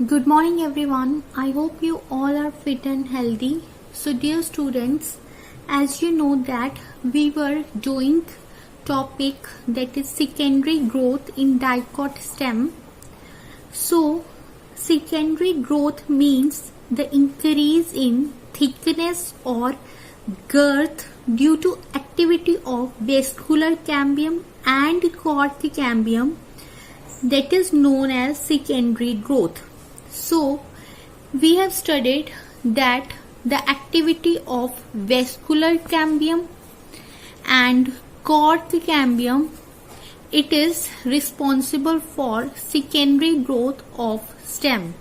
Good morning everyone. I hope you all are fit and healthy. So dear students, as you know that we were doing topic that is secondary growth in dicot stem. So secondary growth means the increase in thickness or girth due to activity of vascular cambium and cork cambium, that is known as secondary growth. So we have studied that the activity of vascular cambium and cork cambium, it is responsible for secondary growth of stem.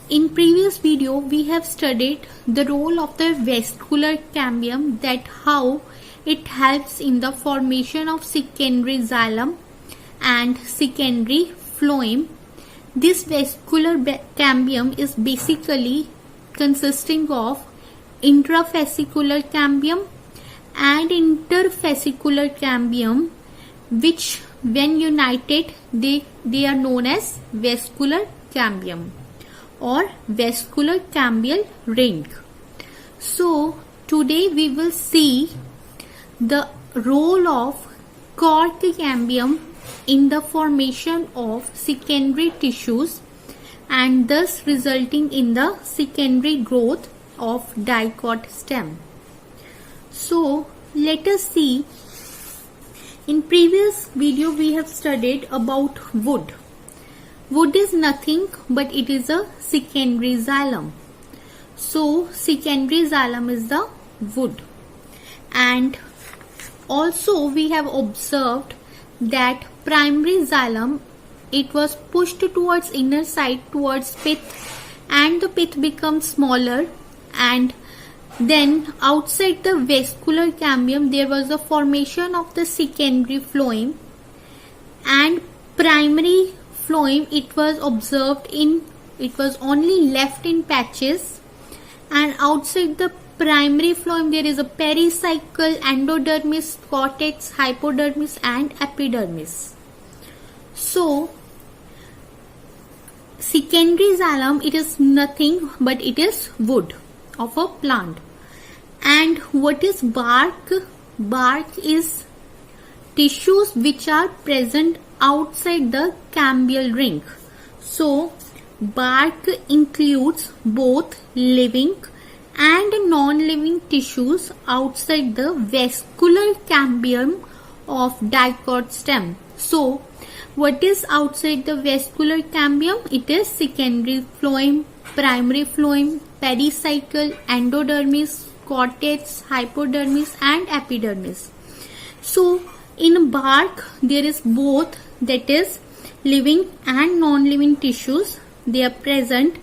In previous video we have studied the role of the vascular cambium, that how it helps in the formation of secondary xylem and secondary phloem. This vascular cambium is basically consisting of intrafascicular cambium and interfascicular cambium, which when united they are known as vascular cambium or vascular cambial ring. So today we will see the role of cork cambium in the formation of secondary tissues and thus resulting in the secondary growth of dicot stem. So let us see. In previous video we have studied about wood. Wood is nothing but it is a secondary xylem. So secondary xylem is the wood, and also we have observed that primary xylem, it was pushed towards inner side towards pith, and the pith becomes smaller, and then outside the vascular cambium there was a formation of the secondary phloem, and primary phloem it was only left in patches, and outside the primary phloem there is a pericycle, endodermis, cortex, hypodermis and epidermis. So secondary xylem, it is nothing but it is wood of a plant. And what is bark? Bark is tissues which are present outside the cambial ring. So bark includes both living and non-living tissues outside the vascular cambium of dicot stem. So what is outside the vascular cambium? It is secondary phloem, primary phloem, pericycle, endodermis, cortex, hypodermis and epidermis. So in bark there is both, that is living and non-living tissues, they are present,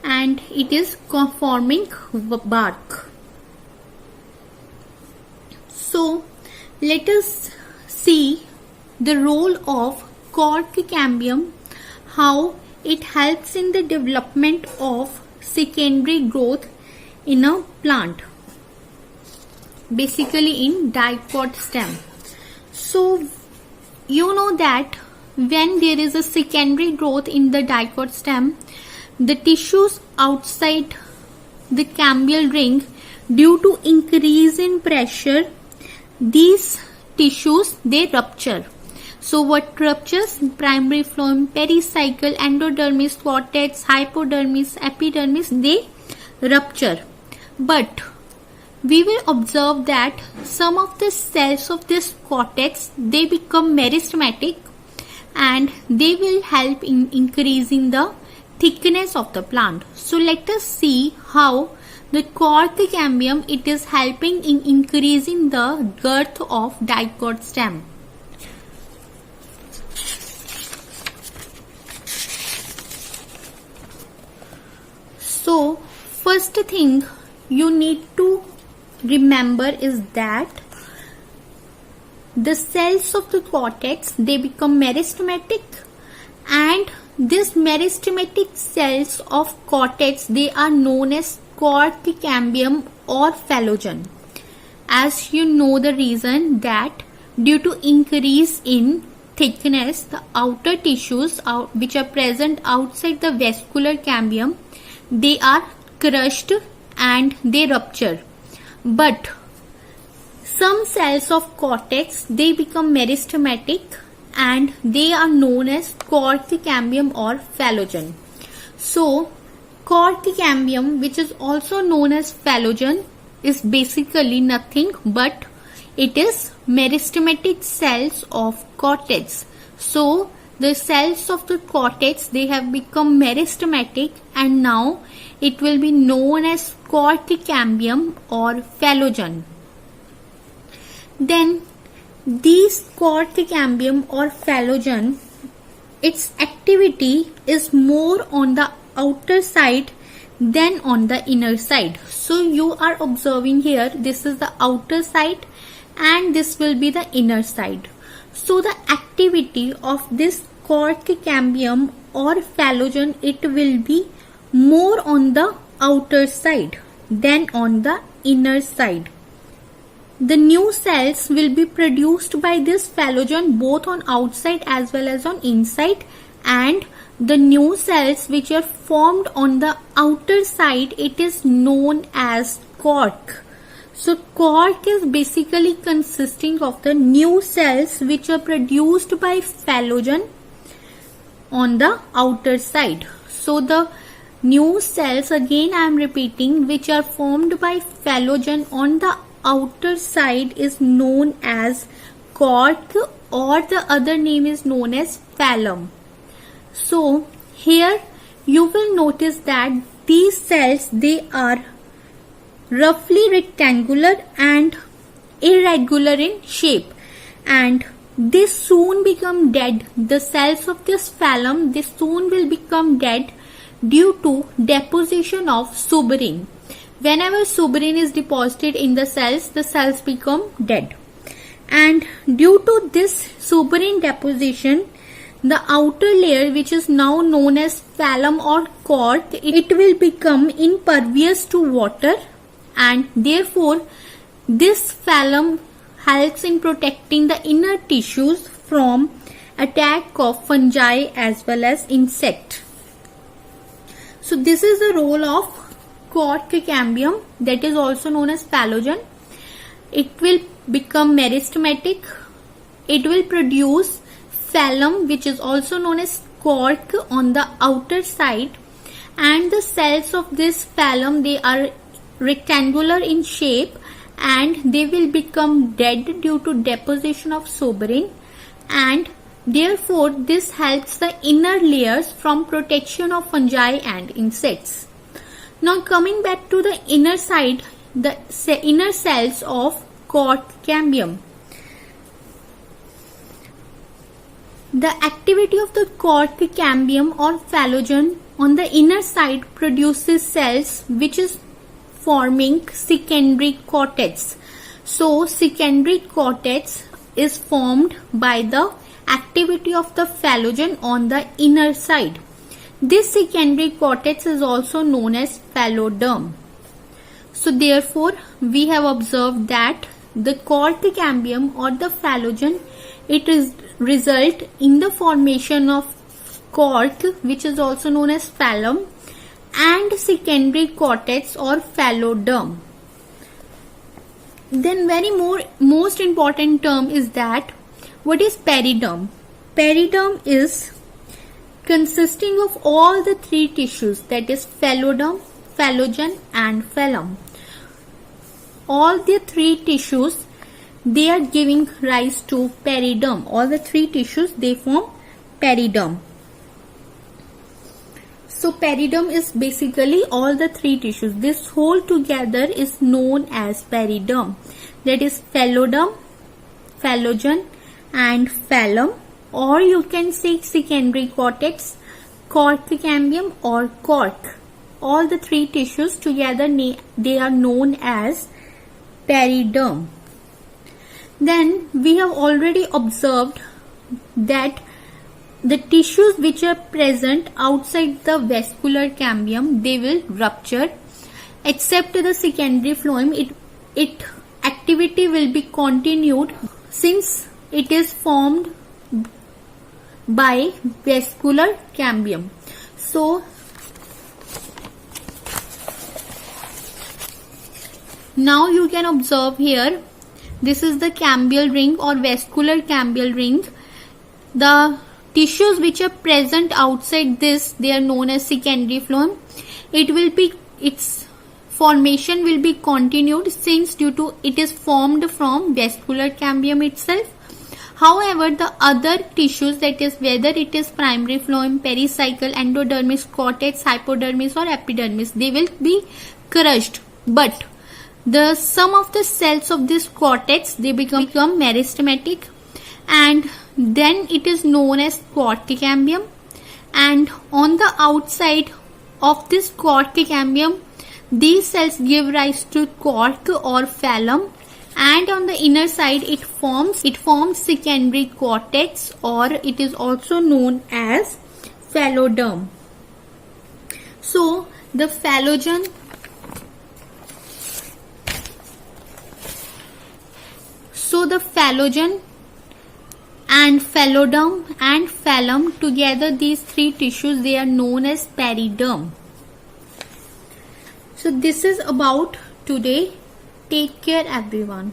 and it is forming bark. So let us see the role of cork cambium, how it helps in the development of secondary growth in a plant, basically in dicot stem. So you know that when there is a secondary growth in the dicot stem, the tissues outside the cambial ring, due to increase in pressure, these tissues they rupture. So what ruptures? Primary phloem, pericycle, endodermis, cortex, hypodermis, epidermis, they rupture. But we will observe that some of the cells of this cortex, they become meristematic and they will help in increasing the thickness of the plant. So let us see how the cork cambium, it is helping in increasing the girth of dicot stem. So first thing you need to remember is that the cells of the cortex, they become meristematic, and these meristematic cells of cortex, they are known as cork cambium or phallogen. As you know the reason, that due to increase in thickness, the outer tissues which are present outside the vascular cambium, they are crushed and they rupture. But some cells of cortex, they become meristematic and they are known as cork cambium or phallogen. So cork cambium, which is also known as phallogen, is basically nothing but it is meristematic cells of cortex. So the cells of the cortex, they have become meristematic and now it will be known as cork cambium or phallogen. Then these cork cambium or phallogen, its activity is more on the outer side than on the inner side. So you are observing here, this is the outer side and this will be the inner side. So the activity of this cork cambium or phallogen, it will be more on the outer side than on the inner side. The new cells will be produced by this phallogen both on outside as well as on inside, and the new cells which are formed on the outer side, it is known as cork. So cork is basically consisting of the new cells which are produced by phallogen on the outer side. So the new cells, again I am repeating, which are formed by phallogen on the outer side is known as cork, or the other name is known as phallum. So here you will notice that these cells, they are roughly rectangular and irregular in shape, and they soon become dead. The cells of this phallum, they soon will become dead due to deposition of suberin. Whenever suberin is deposited in the cells become dead. And due to this suberin deposition, the outer layer, which is now known as phallum or cork, it will become impervious to water, and therefore this phallum helps in protecting the inner tissues from attack of fungi as well as insect. So this is the role of cork cambium, that is also known as phallogen. It will become meristematic. It will produce phallum, which is also known as cork, on the outer side, and the cells of this phallum, they are rectangular in shape and they will become dead due to deposition of suberin, and therefore this helps the inner layers from protection of fungi and insects. Now coming back to the inner side, the inner cells of cork cambium. The activity of the cork cambium or phallogen on the inner side produces cells which is forming secondary cortex. So secondary cortex is formed by the activity of the phallogen on the inner side. This secondary cortex is also known as phalloderm. So therefore we have observed that the cork cambium or the phallogen, it is result in the formation of cork, which is also known as phallum, and secondary cortex or phalloderm. Then most important term is that what is periderm? Periderm is consisting of all the three tissues, that is phalloderm, phallogen and phallum. All the three tissues, they are giving rise to periderm. All the three tissues, they form periderm. So periderm is basically all the three tissues. This whole together is known as periderm. That is phalloderm, phallogen and phallum, or you can say secondary cortex, cork cambium or cork. All the three tissues together, they are known as periderm. Then we have already observed that the tissues which are present outside the vascular cambium, they will rupture, except the secondary phloem. Its activity will be continued since it is formed by vascular cambium. So now you can observe here, this is the cambial ring or vascular cambial ring. The tissues which are present outside this, they are known as secondary phloem. Its formation will be continued since due to it is formed from vascular cambium itself. However, the other tissues, that is whether it is primary phloem, pericycle, endodermis, cortex, hypodermis or epidermis, they will be crushed. But some of the cells of this cortex, they become meristematic, and then it is known as corticambium. And on the outside of this corticambium, these cells give rise to cork or phallum, and on the inner side it forms secondary cortex, or it is also known as phalloderm. So the phallogen and phalloderm and phallum together, these three tissues, they are known as periderm. So this is about today. Take care everyone.